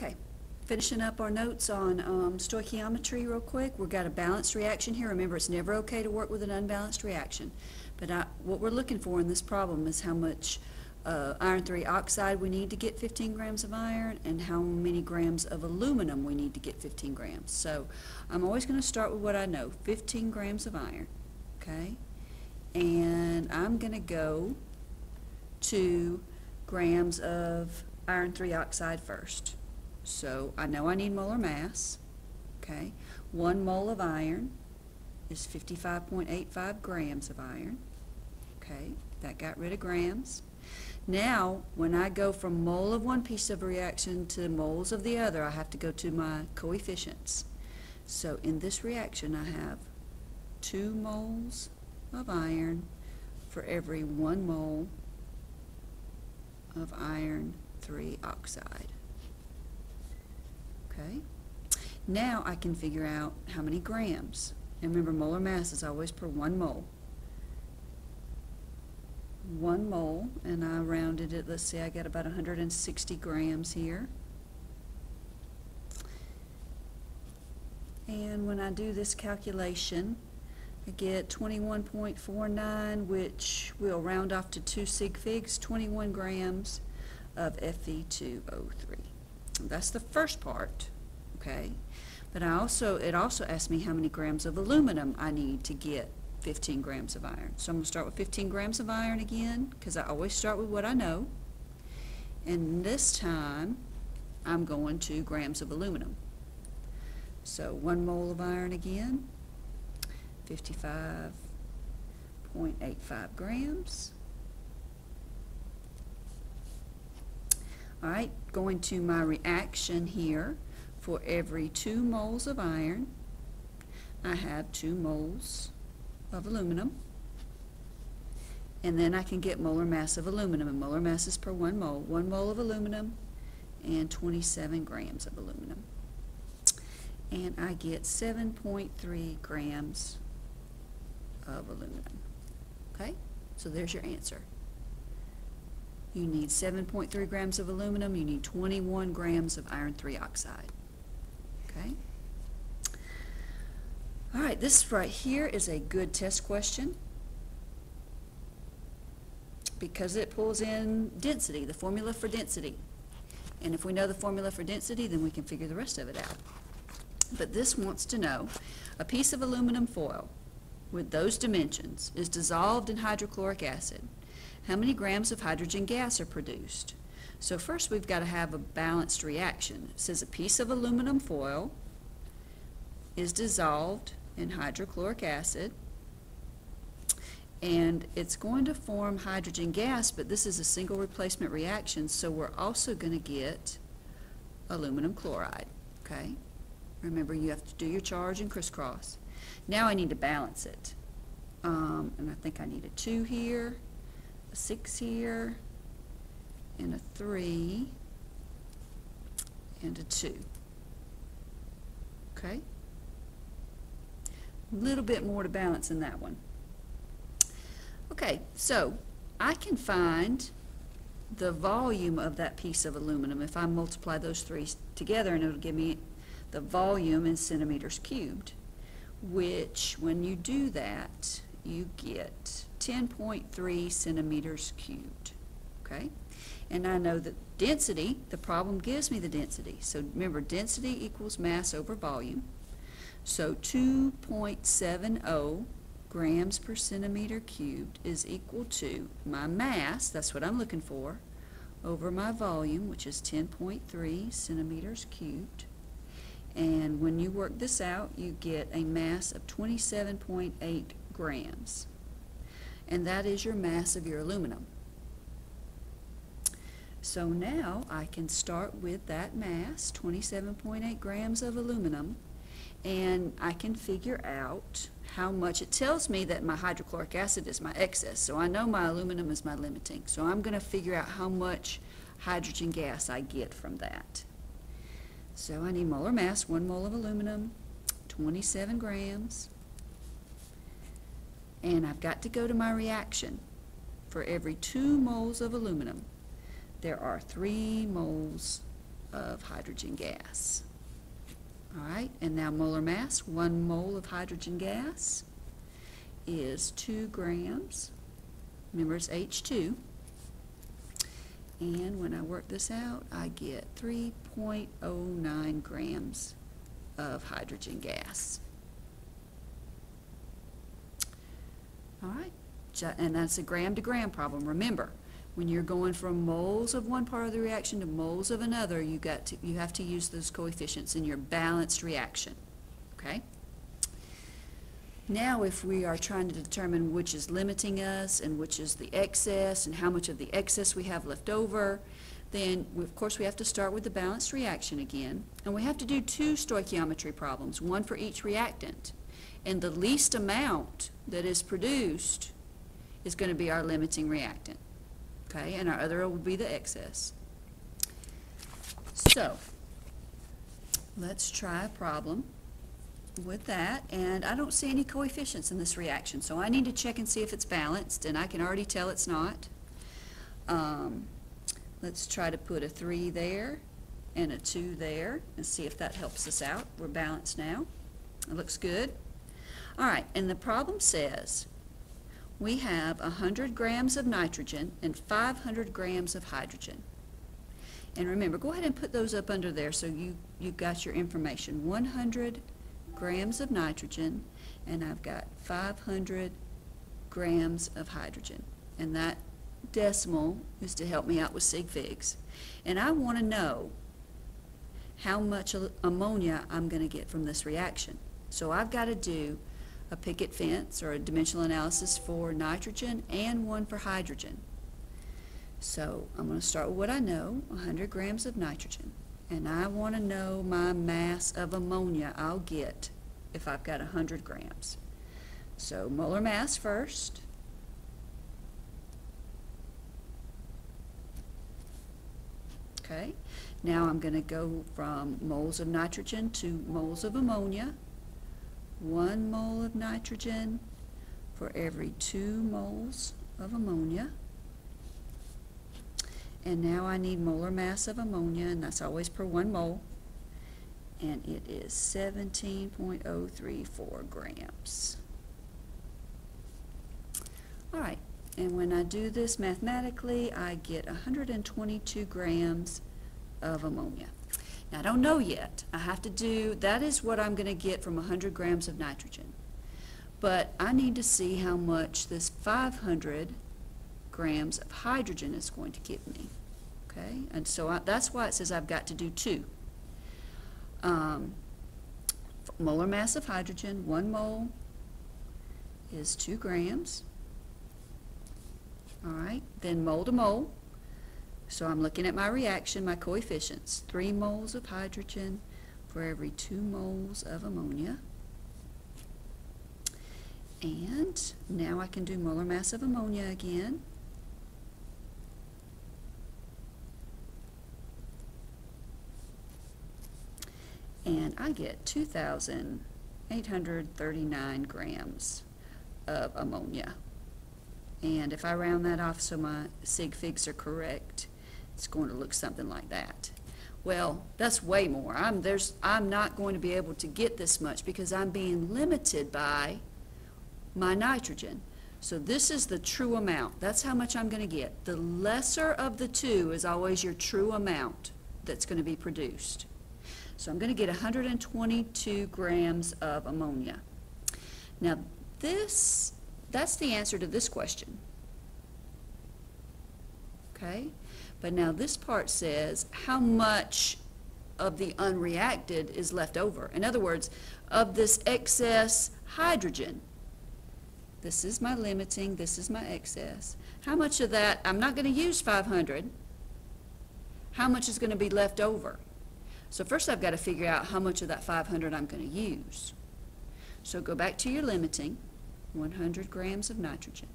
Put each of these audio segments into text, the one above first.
Okay, finishing up our notes on stoichiometry real quick. We've got a balanced reaction here. Remember, it's never okay to work with an unbalanced reaction. But what we're looking for in this problem is how much iron 3 oxide we need to get 15 grams of iron and how many grams of aluminum we need to get 15 grams. So I'm always going to start with what I know, 15 grams of iron. Okay, and I'm going to go to grams of iron 3 oxide first. So I know I need molar mass. Okay, 1 mole of iron is 55.85 grams of iron. Okay, that got rid of grams. Now, when I go from mole of one piece of a reaction to moles of the other, I have to go to my coefficients. So in this reaction, I have 2 moles of iron for every 1 mole of iron 3 oxide. Okay. Now I can figure out how many grams. And remember, molar mass is always per 1 mole. 1 mole, and I rounded it, let's see, I got about 160 grams here. And when I do this calculation, I get 21.49, which will round off to 2 sig figs, 21 grams of Fe2O3. That's the first part, okay? But it also asked me how many grams of aluminum I need to get 15 grams of iron. So I'm going to start with 15 grams of iron again, because I always start with what I know. And this time, I'm going to grams of aluminum. So 1 mole of iron again, 55.85 grams. Alright, going to my reaction here. For every 2 moles of iron, I have 2 moles of aluminum. And then I can get molar mass of aluminum, and molar mass is per 1 mole. 1 mole of aluminum and 27 grams of aluminum. And I get 7.3 grams of aluminum. Okay, so there's your answer. You need 7.3 grams of aluminum, you need 21 grams of iron 3 oxide. Okay. All right, this right here is a good test question because it pulls in density, the formula for density. And if we know the formula for density, then we can figure the rest of it out. But this wants to know, a piece of aluminum foil with those dimensions is dissolved in hydrochloric acid. How many grams of hydrogen gas are produced? So first we've got to have a balanced reaction. It says a piece of aluminum foil is dissolved in hydrochloric acid, and it's going to form hydrogen gas, but this is a single replacement reaction, so we're also going to get aluminum chloride. Okay? Remember, you have to do your charge and crisscross. Now I need to balance it. And I think I need a 2 here, a 6 here, and a 3, and a 2. Okay? A little bit more to balance in that one. Okay, so I can find the volume of that piece of aluminum if I multiply those 3 together, and it'll give me the volume in centimeters cubed, which when you do that, you get 10.3 centimeters cubed. Okay? And I know that density, the problem gives me the density. So remember, density equals mass over volume. So 2.70 grams per centimeter cubed is equal to my mass, that's what I'm looking for, over my volume, which is 10.3 centimeters cubed. And when you work this out, you get a mass of 27.8 grams. And that is your mass of your aluminum. So now I can start with that mass, 27.8 grams of aluminum, and I can figure out how much. It tells me that my hydrochloric acid is my excess, so I know my aluminum is my limiting. So I'm going to figure out how much hydrogen gas I get from that. So I need molar mass, 1 mole of aluminum, 27 grams, and I've got to go to my reaction. For every 2 moles of aluminum, there are 3 moles of hydrogen gas. All right, and now molar mass, 1 mole of hydrogen gas is 2 grams. Remember, it's H2. And when I work this out, I get 3.09 grams of hydrogen gas. All right, and that's a gram to gram problem. Remember, when you're going from moles of one part of the reaction to moles of another, you have to use those coefficients in your balanced reaction. Okay? Now, if we are trying to determine which is limiting us and which is the excess and how much of the excess we have left over, then of course we have to start with the balanced reaction again, and we have to do 2 stoichiometry problems, one for each reactant. And the least amount that is produced is going to be our limiting reactant. Okay, and our other will be the excess. So, let's try a problem with that, and I don't see any coefficients in this reaction, so I need to check and see if it's balanced, and I can already tell it's not. Let's try to put a 3 there and a 2 there and see if that helps us out. We're balanced now. It looks good. All right, and the problem says we have 100 grams of nitrogen and 500 grams of hydrogen. And remember, go ahead and put those up under there so you've got your information. 100 grams of nitrogen, and I've got 500 grams of hydrogen. And that decimal is to help me out with sig figs. And I want to know how much ammonia I'm going to get from this reaction. So I've got to do a picket fence or a dimensional analysis for nitrogen and one for hydrogen. So I'm going to start with what I know, 100 grams of nitrogen. And I want to know my mass of ammonia I'll get if I've got 100 grams. So molar mass first. Okay, now I'm going to go from moles of nitrogen to moles of ammonia. 1 mole of nitrogen for every 2 moles of ammonia. And now I need molar mass of ammonia, and that's always per 1 mole. And it is 17.034 grams. All right, and when I do this mathematically, I get 122 grams of ammonia. Now, I don't know yet. I have to do, that is what I'm going to get from 100 grams of nitrogen. But I need to see how much this 500 grams of hydrogen is going to give me. Okay, and so that's why it says I've got to do 2. Molar mass of hydrogen, 1 mole is 2 grams. All right, then mole to mole. So I'm looking at my reaction, my coefficients. 3 moles of hydrogen for every 2 moles of ammonia. And now I can do molar mass of ammonia again. And I get 2,839 grams of ammonia. And if I round that off so my sig figs are correct, it's going to look something like that. Well, that's way more. I'm not going to be able to get this much because I'm being limited by my nitrogen. So this is the true amount. That's how much I'm going to get. The lesser of the two is always your true amount that's going to be produced. So I'm going to get 122 grams of ammonia. Now that's the answer to this question. Okay? But now this part says how much of the unreacted is left over. In other words, of this excess hydrogen, this is my limiting, this is my excess. How much of that, I'm not going to use 500. How much is going to be left over? So first I've got to figure out how much of that 500 I'm going to use. So go back to your limiting, 100 grams of nitrogen.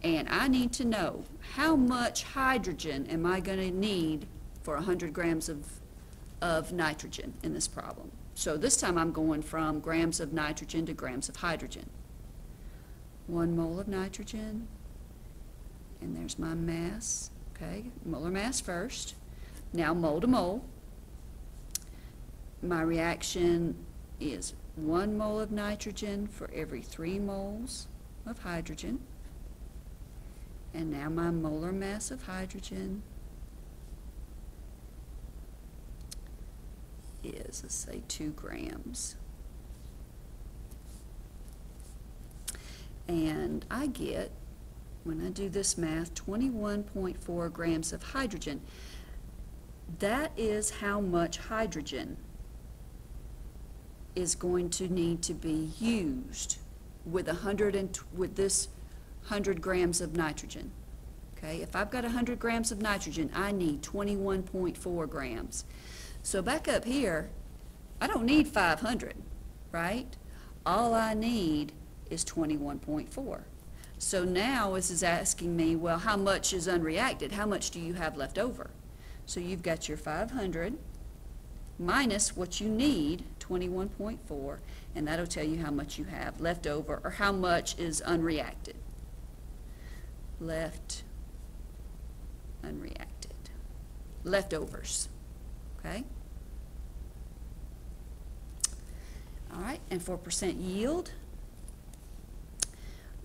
And I need to know how much hydrogen am I going to need for 100 grams of nitrogen in this problem. So this time I'm going from grams of nitrogen to grams of hydrogen. 1 mole of nitrogen, and there's my mass, okay, molar mass first. Now mole to mole, my reaction is 1 mole of nitrogen for every 3 moles of hydrogen. And now my molar mass of hydrogen is, let's say, 2 grams. And I get, when I do this math, 21.4 grams of hydrogen. That is how much hydrogen is going to need to be used with this 100 grams of nitrogen. Okay, if I've got 100 grams of nitrogen, I need 21.4 grams. So back up here, I don't need 500, right? All I need is 21.4. So now this is asking me, well, how much is unreacted? How much do you have left over? So you've got your 500 minus what you need, 21.4, and that'll tell you how much you have left over, or how much is unreacted. Unreacted. Leftovers. Okay? All right, and for percent yield,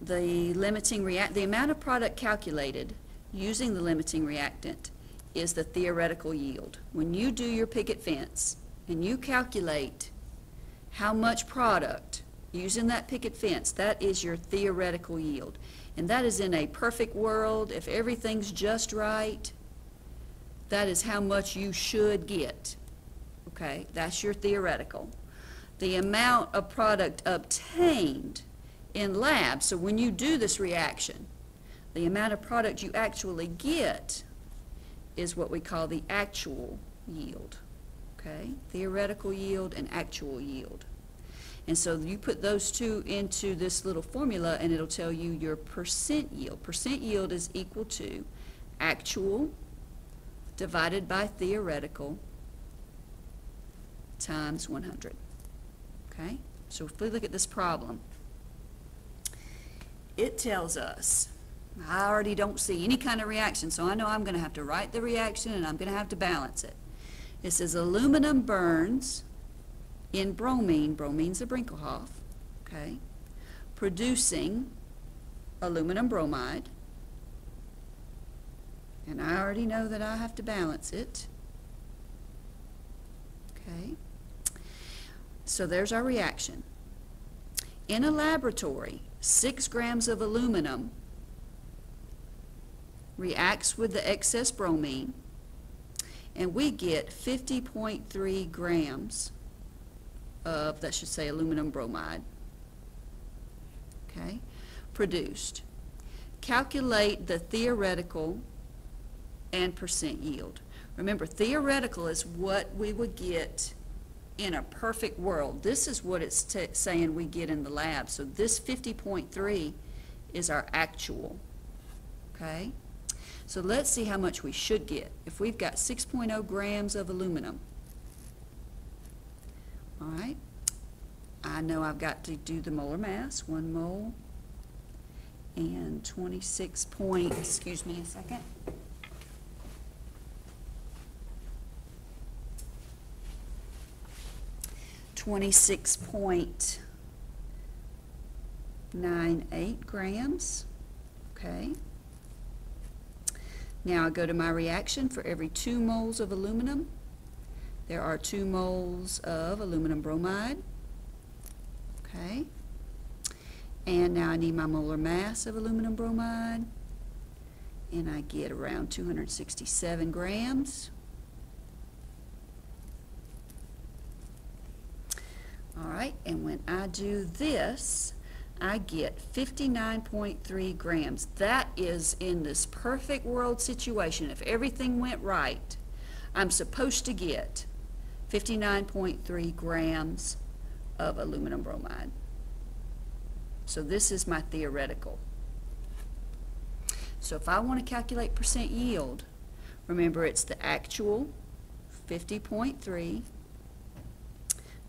the amount of product calculated using the limiting reactant is the theoretical yield. When you do your picket fence and you calculate how much product using that picket fence, that is your theoretical yield. And that is in a perfect world. If everything's just right, that is how much you should get. Okay, that's your theoretical. The amount of product obtained in lab, so when you do this reaction, the amount of product you actually get is what we call the actual yield. Okay, theoretical yield and actual yield. And so you put those two into this little formula and it'll tell you your percent yield. Percent yield is equal to actual divided by theoretical times 100. Okay, so if we look at this problem, it tells us, I already don't see any kind of reaction, so I know I'm going to have to write the reaction and I'm going to have to balance it. It says aluminum burns in bromine, bromine's a Brinkelhoff, okay, producing aluminum bromide, and I already know that I have to balance it. Okay, so there's our reaction. In a laboratory, 6 grams of aluminum reacts with the excess bromine, and we get 50.3 grams of, that should say, aluminum bromide, okay, produced. Calculate the theoretical and percent yield. Remember, theoretical is what we would get in a perfect world. This is what it's saying we get in the lab. So this 50.3 is our actual, okay? So let's see how much we should get. If we've got 6.0 grams of aluminum, all right, I know I've got to do the molar mass, 1 mole, and 26 point, excuse me a second, .98 grams, okay. Now I go to my reaction. For every 2 moles of aluminum, there are 2 moles of aluminum bromide, okay. And now I need my molar mass of aluminum bromide, and I get around 267 grams. All right, and when I do this, I get 59.3 grams. That is in this perfect world situation. If everything went right, I'm supposed to get 59.3 grams of aluminum bromide. So this is my theoretical. So if I want to calculate percent yield, remember it's the actual 50.3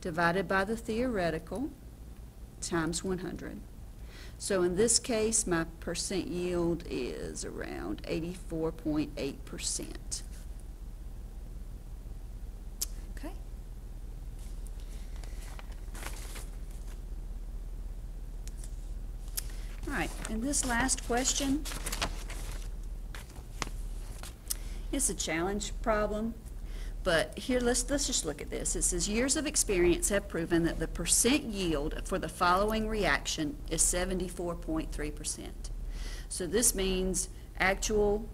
divided by the theoretical times 100. So in this case, my percent yield is around 84.8%. Okay. And this last question is a challenge problem, but here let's just look at this. It says years of experience have proven that the percent yield for the following reaction is 74.3%. So this means actual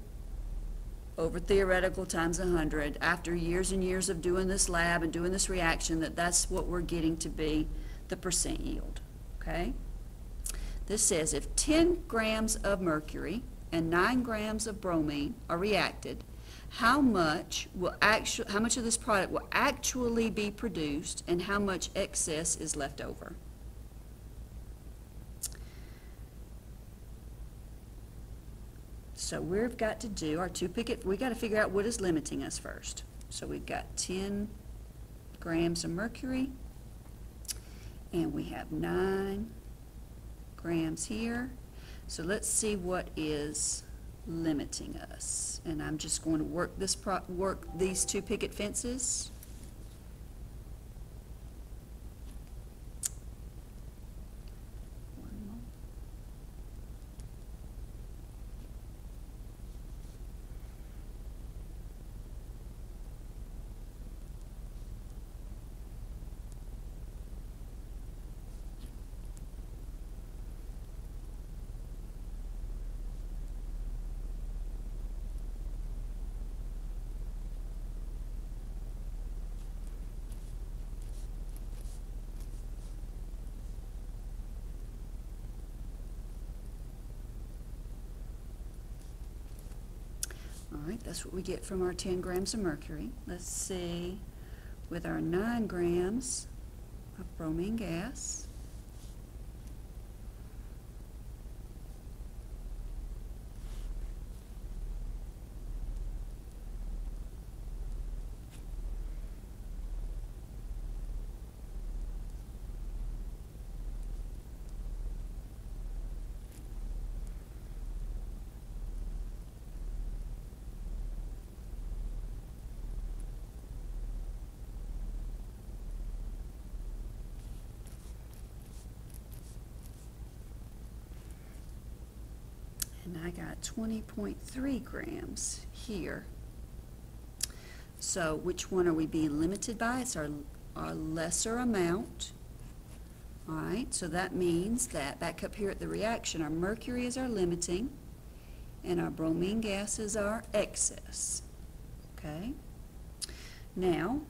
over theoretical times 100 after years and years of doing this lab and doing this reaction, that's what we're getting to be the percent yield. Okay? This says if 10 grams of mercury and 9 grams of bromine are reacted, how much of this product will actually be produced and how much excess is left over? So we've got to do our we've got to figure out what is limiting us first. So we've got 10 grams of mercury and we have 9 grams here. So let's see what is limiting us. And I'm just going to work these 2 picket fences. One more. All right, that's what we get from our 10 grams of mercury. Let's see, with our 9 grams of bromine gas, and I got 20.3 grams here. So which one are we being limited by? It's our lesser amount. All right, so that means that back up here at the reaction, our mercury is our limiting and our bromine gas is our excess. Okay? Now,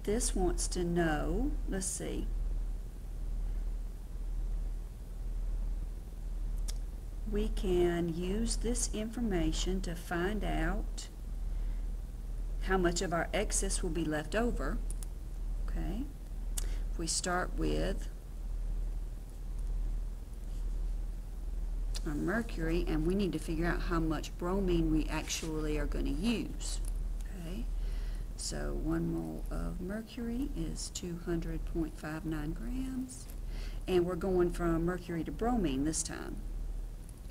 this wants to know, let's see, we can use this information to find out how much of our excess will be left over. Okay? If we start with our mercury, and we need to figure out how much bromine we actually are going to use. Okay? So 1 mole of mercury is 200.59 grams, and we're going from mercury to bromine this time.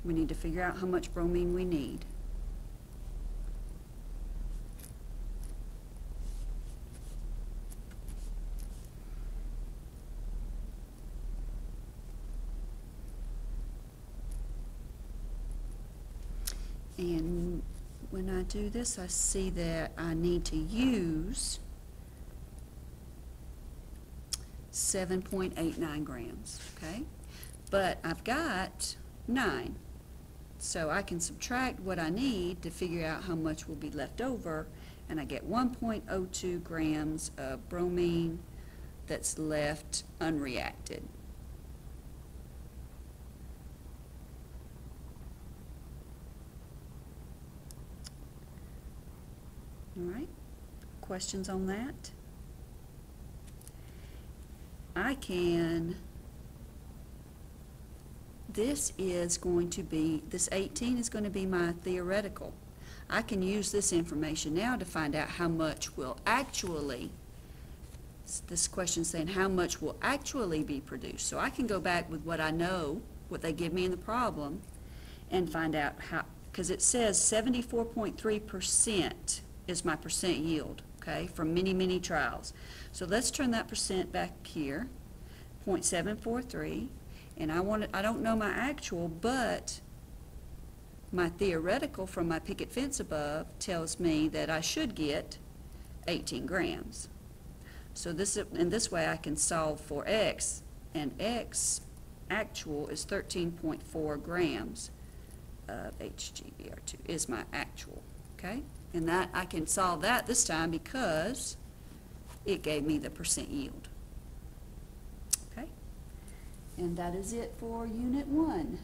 We need to figure out how much bromine we need. And when I do this, I see that I need to use 7.89 grams, okay? But I've got 9. So I can subtract what I need to figure out how much will be left over, and I get 1.02 grams of bromine that's left unreacted. All right, questions on that? This 18 is going to be my theoretical. I can use this information now to find out how much will actually, this question's saying how much will actually be produced. So I can go back with what I know, what they give me in the problem, and find out how, because it says 74.3% is my percent yield, okay, from many, many trials. So let's turn that percent back here. 0.743, and I don't know my actual, but my theoretical from my picket fence above tells me that I should get 18 grams. So in this way I can solve for X, and X actual is 13.4 grams of HGBr2 is my actual, okay? And that I can solve that this time because it gave me the percent yield. Okay? And that is it for Unit 1.